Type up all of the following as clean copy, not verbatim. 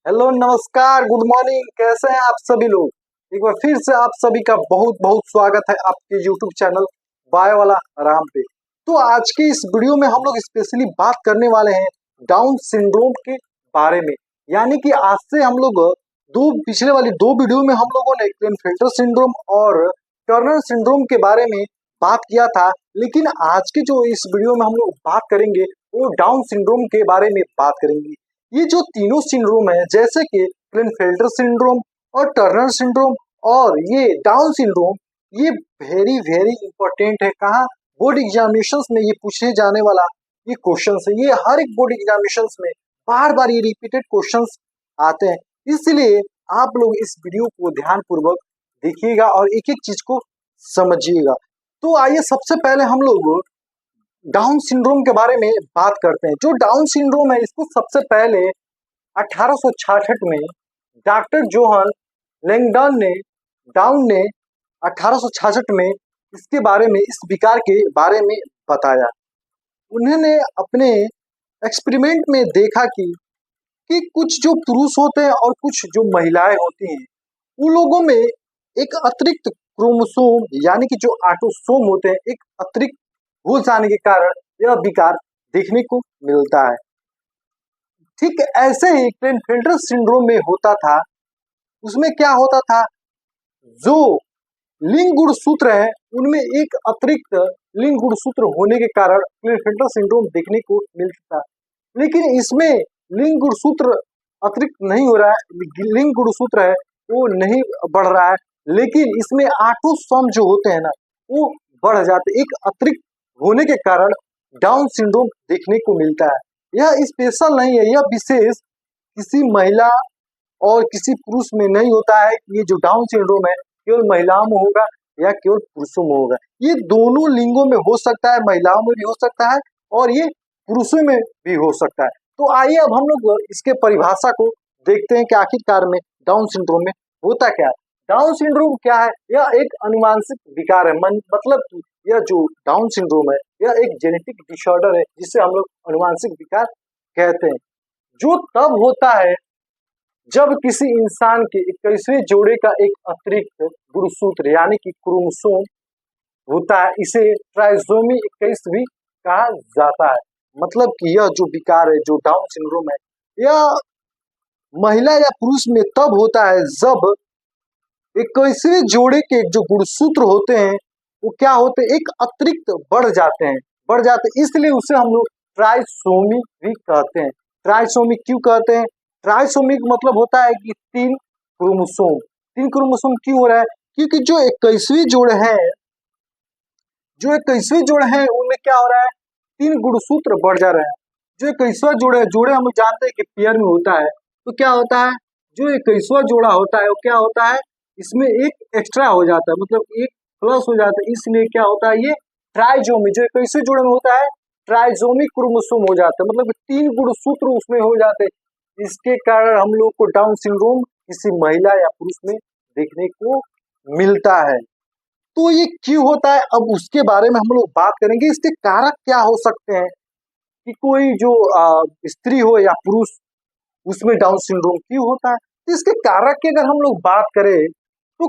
Hello, नमस्कार, good morning. कैसे हैं आप सभी लोग। एक बार फिर से आप सभी का बहुत बहुत स्वागत है आपके यूट्यूब चैनल बायो वाला आराम पे। तो आज के इस वीडियो में हम लोग स्पेशली बात करने वाले हैं डाउन सिंड्रोम के बारे में। यानी कि आज से हम लोग पिछले वाली दो वीडियो में हम लोगों ने क्लेनफेल्टर सिंड्रोम और टर्नर सिंड्रोम के बारे में बात किया था, लेकिन आज के जो इस वीडियो में हम लोग बात करेंगे वो डाउन सिंड्रोम के बारे में बात करेंगे। ये जो तीनों सिंड्रोम है, जैसे कि क्लेनफेल्टर सिंड्रोम और टर्नर सिंड्रोम और ये डाउन सिंड्रोम, ये वेरी वेरी इंपॉर्टेंट है। कहाँ बोर्ड एग्जामिनेशंस में ये पूछे जाने वाला ये क्वेश्चंस है। ये हर एक बोर्ड एग्जामिनेशंस में बार बार ये रिपीटेड क्वेश्चंस आते हैं, इसलिए आप लोग इस वीडियो को ध्यान पूर्वक देखिएगा और एक एक चीज को समझिएगा। तो आइए सबसे पहले हम लोग डाउन सिंड्रोम के बारे में बात करते हैं। जो डाउन सिंड्रोम है, इसको सबसे पहले 1866 में डॉक्टर जोहन लैंगडन ने डाउन ने 1866 में इसके बारे में, इस विकार के बारे में बताया। उन्होंने अपने एक्सपेरिमेंट में देखा कि कुछ जो पुरुष होते हैं और कुछ जो महिलाएं होती हैं, उन लोगों में एक अतिरिक्त क्रोमोसोम यानी कि जो ऑटोसोम होते हैं, एक अतिरिक्त हो जाने के कारण यह विकार देखने को मिलता है। ठीक ऐसे ही क्लेनफेल्टर सिंड्रोम में होता था। उसमें क्या होता था, जो लिंग गुणसूत्र है उनमें एक अतिरिक्त लिंग गुणसूत्र होने के कारण क्लेनफेल्टर सिंड्रोम देखने को मिलता था। लेकिन इसमें लिंग गुणसूत्र अतिरिक्त नहीं हो रहा है, लिंग गुणसूत्र है वो नहीं बढ़ रहा है, लेकिन इसमें ऑटोसोम जो होते हैं ना, वो बढ़ जाते। एक अतिरिक्त होने के कारण डाउन सिंड्रोम देखने को मिलता है। यह स्पेशल नहीं है, यह विशेष किसी महिला और किसी पुरुष में नहीं होता है। ये जो डाउन सिंड्रोम है केवल महिलाओं में होगा या केवल पुरुषों में होगा। ये दोनों लिंगों में हो सकता है, महिलाओं में भी हो सकता है और ये पुरुषों में भी हो सकता है। तो आइए अब हम लोग इसके परिभाषा को देखते हैं कि आखिरकार में डाउन सिंड्रोम में होता क्या है। डाउन सिंड्रोम क्या है? यह एक अनुवांशिक विकार है। मतलब कि यह जो डाउन सिंड्रोम है यह एक जेनेटिक डिसऑर्डर है, जिसे हम लोग अनुवांशिक विकार कहते हैं, जो तब होता है जब किसी इंसान के 21वें जोड़े का एक अतिरिक्त गुणसूत्र यानी कि क्रोमोसोम होता है। इसे ट्राइसोमी 21 भी कहा जाता है। मतलब कि यह जो विकार है, जो डाउन सिंड्रोम है, यह महिला या पुरुष में तब होता है जब 21वें जोड़े के जो गुणसूत्र होते हैं वो क्या होते हैं, एक अतिरिक्त बढ़ जाते हैं, इसलिए उसे हम लोग ट्राइसोमी भी कहते हैं। ट्राइसोमी क्यों कहते हैं? ट्राइसोमी का मतलब होता है कि तीन क्रोमोसोम क्यों हो रहा है? क्योंकि जो 21वीं जोड़ है उनमें क्या हो रहा है, तीन गुणसूत्र बढ़ जा रहे हैं। जो 21वां जोड़े हम जानते हैं कि पेयर में होता है, तो क्या होता है, जो 21वां जोड़ा होता है वो क्या होता है, इसमें एक एक्स्ट्रा हो जाता है, मतलब एक प्लस हो जाता है। इसलिए क्या होता है, ये ट्राइजोमी जो 21वें जोड़े में होता है ट्राइजोमिक क्रोमोसोम हो जाता है, मतलब तीन गुणसूत्र उसमें हो जाते हैं। इसके कारण हम लोग को डाउन सिंड्रोम किसी महिला या पुरुष में देखने को मिलता है। तो ये क्यों होता है, अब उसके बारे में हम लोग बात करेंगे। इसके कारक क्या हो सकते हैं कि कोई जो स्त्री हो या पुरुष उसमें डाउन सिंड्रोम क्यों होता है। तो इसके कारक की अगर हम लोग बात करें तो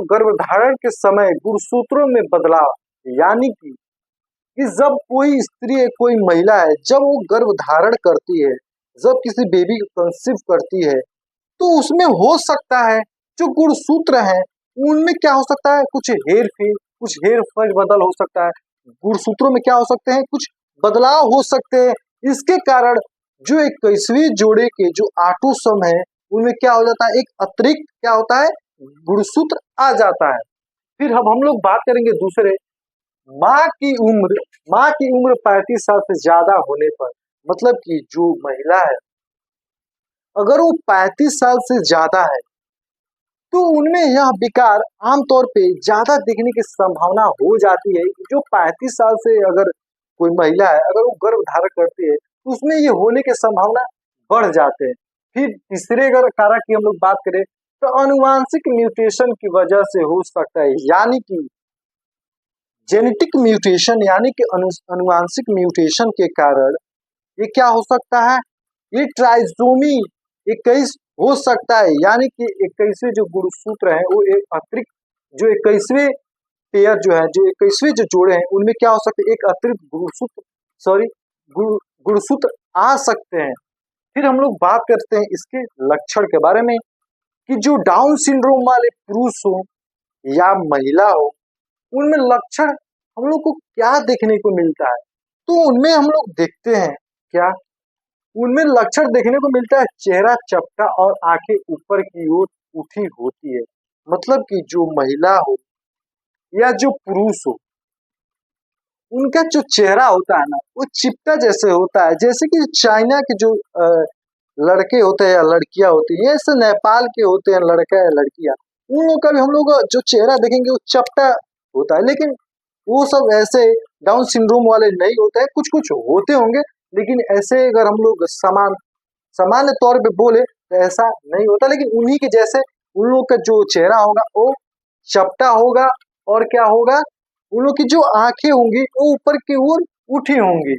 गर्भधारण के समय गुणसूत्रों में बदलाव, यानी कि जब कोई स्त्री है, कोई महिला है, जब वो गर्भधारण करती है, जब किसी बेबी को कंसीव करती है, तो उसमें हो सकता है जो गुणसूत्र है उनमें क्या हो सकता है, कुछ हेर बदल हो सकता है। गुणसूत्रों में क्या हो सकते हैं, कुछ बदलाव हो सकते हैं। इसके कारण जो 21वें जोड़े के जो ऑटोसोम है उनमें क्या हो जाता है, एक अतिरिक्त क्या होता है, गुणसूत्र आ जाता है। फिर अब हम लोग बात करेंगे दूसरे, माँ की उम्र 35 साल से ज्यादा होने पर, मतलब कि जो महिला है अगर वो 35 साल से ज्यादा है तो उनमें यह विकार आमतौर पे ज्यादा दिखने की संभावना हो जाती है। जो 35 साल से अगर कोई महिला है, अगर वो गर्भ धारण करती है तो उसमें ये होने की संभावना बढ़ जाते हैं। फिर तीसरे अगर कारक की हम लोग बात करें तो अनुवांशिक म्यूटेशन की वजह से हो सकता है, यानी कि जेनेटिक म्यूटेशन, यानी कि अनुवांशिक म्यूटेशन के कारण ये क्या हो सकता है, ये ट्राइसोमी 21 हो सकता है, यानी कि 21वें जो गुणसूत्र है वो एक अतिरिक्त जो 21वें पेयर जो है, जो 21वें जो जोड़े हैं उनमें क्या हो सकता है, एक अतिरिक्त गुणसूत्र सॉरी गुणसूत्र आ सकते हैं। फिर हम लोग बात करते हैं इसके लक्षण के बारे में कि जो डाउन सिंड्रोम वाले पुरुष हो या महिला हो, उनमें लक्षण हम लोग को क्या देखने को मिलता है। तो उनमें हम लोग देखते हैं क्या, उनमें लक्षण देखने को मिलता है चेहरा चपटा और आंखें ऊपर की ओर उठी होती है। मतलब कि जो महिला हो या जो पुरुष हो, उनका जो चेहरा होता है ना वो चिपटा जैसे होता है, जैसे कि चाइना के जो लड़के होते हैं या लड़कियां होती हैं, ऐसे नेपाल के होते हैं लड़का या लड़कियां, उन लोगों का भी हम लोग जो चेहरा देखेंगे वो चपटा होता है। लेकिन वो सब ऐसे डाउन सिंड्रोम वाले नहीं होते हैं, कुछ कुछ होते होंगे, लेकिन ऐसे अगर हम लोग सामान्य तौर पे बोले तो ऐसा नहीं होता। लेकिन उन्हीं के जैसे उन लोग का जो चेहरा होगा वो चपटा होगा, और क्या होगा, उन लोग की जो आंखें होंगी वो ऊपर की ओर उठी होंगी,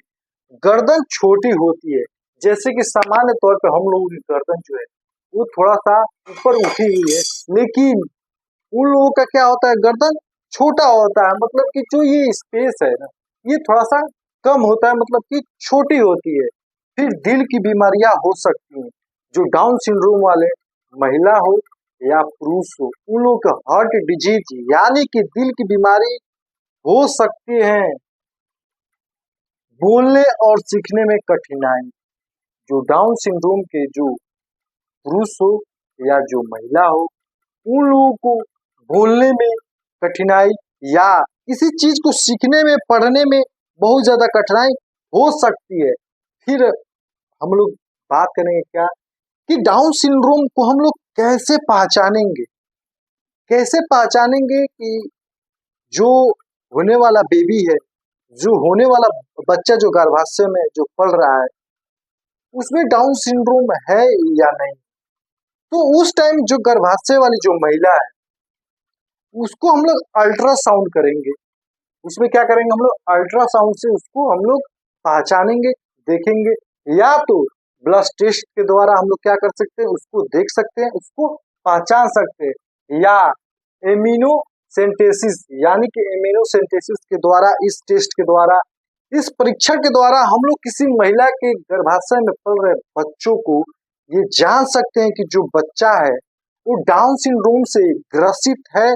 गर्दन छोटी होती है। जैसे कि सामान्य तौर पे हम लोगों की गर्दन जो है वो थोड़ा सा ऊपर उठी हुई है, लेकिन उन लोगों का क्या होता है, गर्दन छोटा होता है। मतलब कि जो ये स्पेस है ना ये थोड़ा सा कम होता है, मतलब कि छोटी होती है। फिर दिल की बीमारियां हो सकती हैं, जो डाउन सिंड्रोम वाले महिला हो या पुरुष हो, उन लोगों का हार्ट डिजीज यानी कि दिल की बीमारी हो सकती है। बोलने और सीखने में कठिनाई, जो डाउन सिंड्रोम के जो पुरुष हो या जो महिला हो, उन लोगों को बोलने में कठिनाई या किसी चीज को सीखने में पढ़ने में बहुत ज्यादा कठिनाई हो सकती है। फिर हम लोग बात करेंगे क्या कि डाउन सिंड्रोम को हम लोग कैसे पहचानेंगे, कैसे पहचानेंगे कि जो होने वाला बेबी है, जो होने वाला बच्चा जो गर्भाशय में जो पल रहा है उसमें डाउन सिंड्रोम है या नहीं। तो उस टाइम जो गर्भाशय वाली जो महिला है उसको हम लोग अल्ट्रासाउंड करेंगे। उसमें क्या करेंगे, हम लोग अल्ट्रासाउंड से उसको हम लोग पहचानेंगे, देखेंगे, या तो ब्लड टेस्ट के द्वारा हम लोग क्या कर सकते हैं, उसको देख सकते हैं, उसको पहचान सकते हैं, या इम्यूनोसेंटेसिस यानी कि इम्यूनोसेंटेसिस के द्वारा, इस टेस्ट के द्वारा, इस परीक्षण के द्वारा हम लोग किसी महिला के गर्भाशय में पल रहे बच्चों को ये जान सकते हैं कि जो बच्चा है वो डाउन सिंड्रोम से ग्रसित है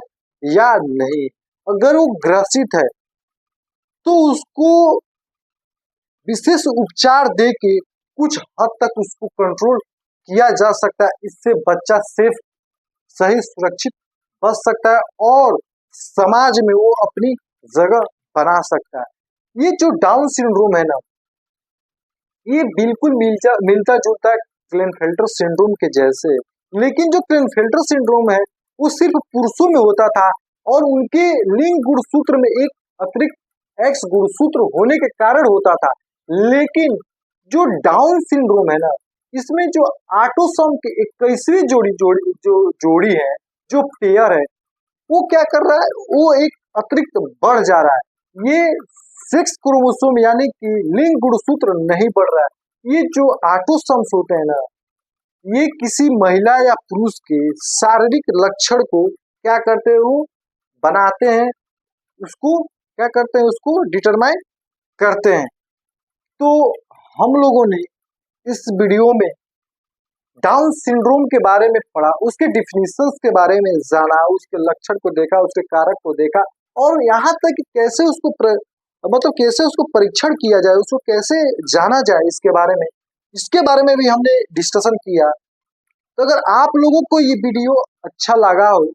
या नहीं। अगर वो ग्रसित है तो उसको विशेष उपचार दे के कुछ हद तक उसको कंट्रोल किया जा सकता है। इससे बच्चा सेफ, सही, सुरक्षित बच सकता है और समाज में वो अपनी जगह बना सकता है। ये जो डाउन सिंड्रोम है ना, ये बिल्कुल मिलता जुलता है क्लेनफेल्टर सिंड्रोम के जैसे। लेकिन जो क्लेनफेल्टर सिंड्रोम है वो सिर्फ पुरुषों में होता था, और उनके लिंग गुणसूत्र में एक अतिरिक्त एक्स गुणसूत्र होने के कारण होता था। लेकिन जो डाउन सिंड्रोम है ना, इसमें जो ऑटोसोम के 21वीं जोड़ी है, जो पेयर है, वो क्या कर रहा है, वो एक अतिरिक्त बढ़ जा रहा है। ये सेक्स क्रोमोसोम यानी कि लिंग गुणसूत्र नहीं बढ़ रहा है। ये जो ऑटोसोम्स होते हैं ना, ये किसी महिला या पुरुष के शारीरिक लक्षण को क्या करते हैं, वो बनाते हैं, उसको क्या करते हैं, उसको डिटरमाइन करते हैं। तो हम लोगों ने इस वीडियो में डाउन सिंड्रोम के बारे में पढ़ा, उसके डिफिनीशंस के बारे में जाना, उसके लक्षण को देखा, उसके कारक को देखा, और यहाँ तक कि कैसे उसको मतलब कैसे उसको परीक्षण किया जाए, उसको कैसे जाना जाए, इसके बारे में भी हमने डिस्कशन किया। तो अगर आप लोगों को ये वीडियो अच्छा लगा हो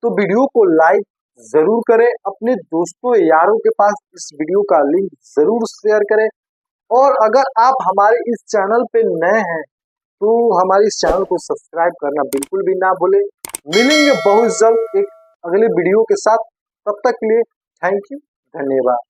तो वीडियो को लाइक जरूर करें, अपने दोस्तों यारों के पास इस वीडियो का लिंक जरूर शेयर करें, और अगर आप हमारे इस चैनल पे नए हैं तो हमारे इस चैनल को सब्सक्राइब करना बिल्कुल भी ना भूलें। मिलेंगे बहुत जल्द एक अगले वीडियो के साथ, तब तक के लिए थैंक यू, धन्यवाद।